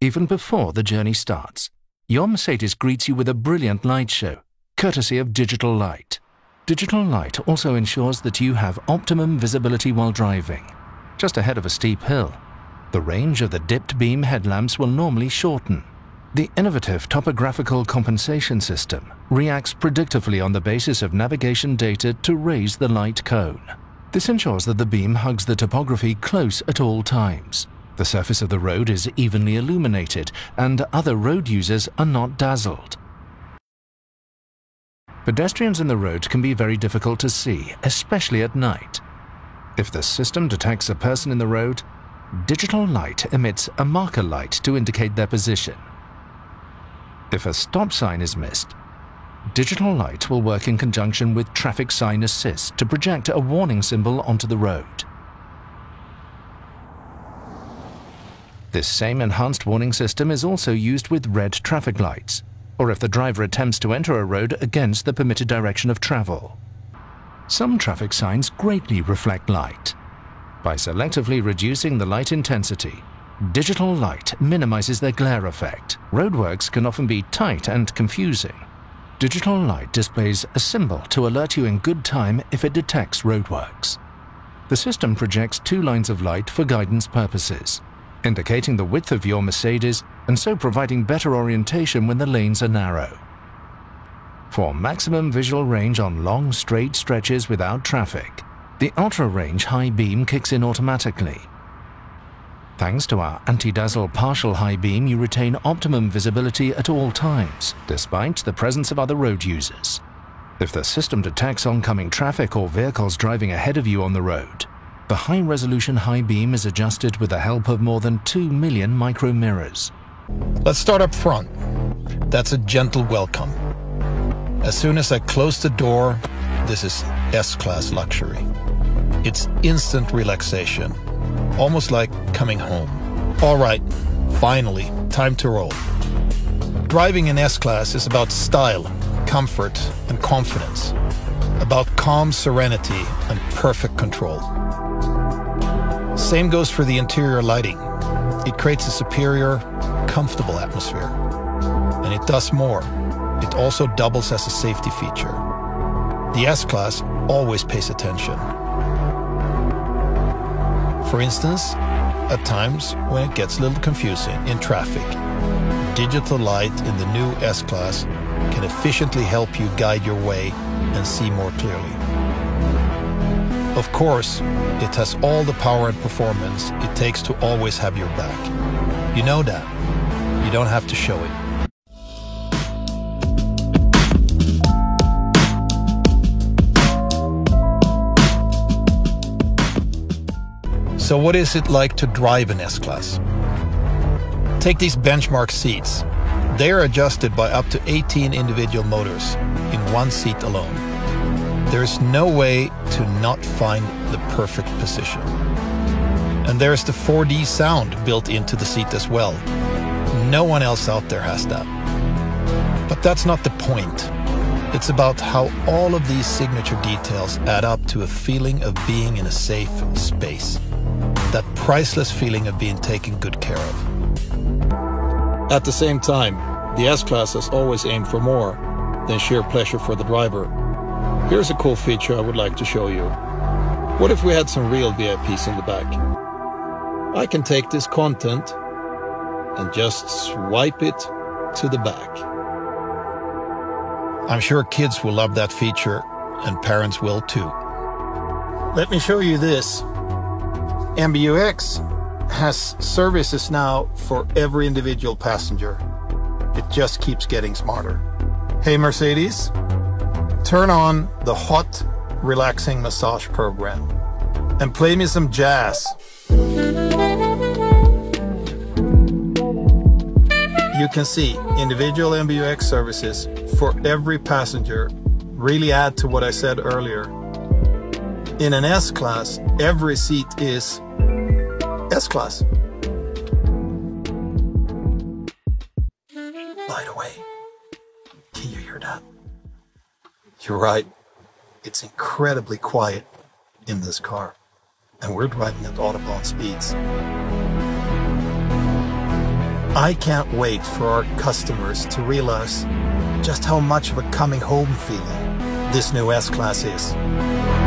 even before the journey starts. Your Mercedes greets you with a brilliant light show, courtesy of digital light. Digital light also ensures that you have optimum visibility while driving. Just ahead of a steep hill, the range of the dipped beam headlamps will normally shorten. The innovative topographical compensation system reacts predictively on the basis of navigation data to raise the light cone. This ensures that the beam hugs the topography close at all times. The surface of the road is evenly illuminated, and other road users are not dazzled. Pedestrians in the road can be very difficult to see, especially at night. If the system detects a person in the road, digital light emits a marker light to indicate their position. If a stop sign is missed, digital light will work in conjunction with traffic sign assist to project a warning symbol onto the road. This same enhanced warning system is also used with red traffic lights, or if the driver attempts to enter a road against the permitted direction of travel. Some traffic signs greatly reflect light. By selectively reducing the light intensity, digital light minimizes their glare effect. Roadworks can often be tight and confusing. Digital light displays a symbol to alert you in good time if it detects roadworks. The system projects 2 lines of light for guidance purposes, indicating the width of your Mercedes and so providing better orientation when the lanes are narrow. For maximum visual range on long, straight stretches without traffic, the ultra-range high beam kicks in automatically. Thanks to our anti-dazzle partial high beam, you retain optimum visibility at all times, despite the presence of other road users. If the system detects oncoming traffic or vehicles driving ahead of you on the road, the high-resolution high beam is adjusted with the help of more than 2 million micro mirrors. Let's start up front. That's a gentle welcome. As soon as I close the door, this is S-Class luxury. It's instant relaxation, almost like coming home. All right, finally, time to roll. Driving in S-Class is about style, comfort, and confidence. About calm serenity and perfect control. Same goes for the interior lighting. It creates a superior, comfortable atmosphere. And it does more. It also doubles as a safety feature. The S-Class always pays attention. For instance, at times when it gets a little confusing in traffic, digital light in the new S-Class can efficiently help you guide your way and see more clearly. Of course, it has all the power and performance it takes to always have your back. You know that. You don't have to show it. So what is it like to drive an S-Class? Take these benchmark seats. They are adjusted by up to 18 individual motors in one seat alone. There is no way to not find the perfect position. And there's the 4D sound built into the seat as well. No one else out there has that. But that's not the point. It's about how all of these signature details add up to a feeling of being in a safe space. That priceless feeling of being taken good care of. At the same time, the S-Class has always aimed for more than sheer pleasure for the driver. Here's a cool feature I would like to show you. What if we had some real VIPs in the back? I can take this content and just swipe it to the back. I'm sure kids will love that feature, and parents will too. Let me show you this. MBUX has services now for every individual passenger. It just keeps getting smarter. Hey Mercedes, turn on the hot, relaxing massage program and play me some jazz. You can see individual MBUX services for every passenger really add to what I said earlier. In an S-Class, every seat is S-Class. By the way, can you hear that? You're right. It's incredibly quiet in this car, and we're driving at Autobahn speeds. I can't wait for our customers to realize just how much of a coming home feeling this new S-Class is.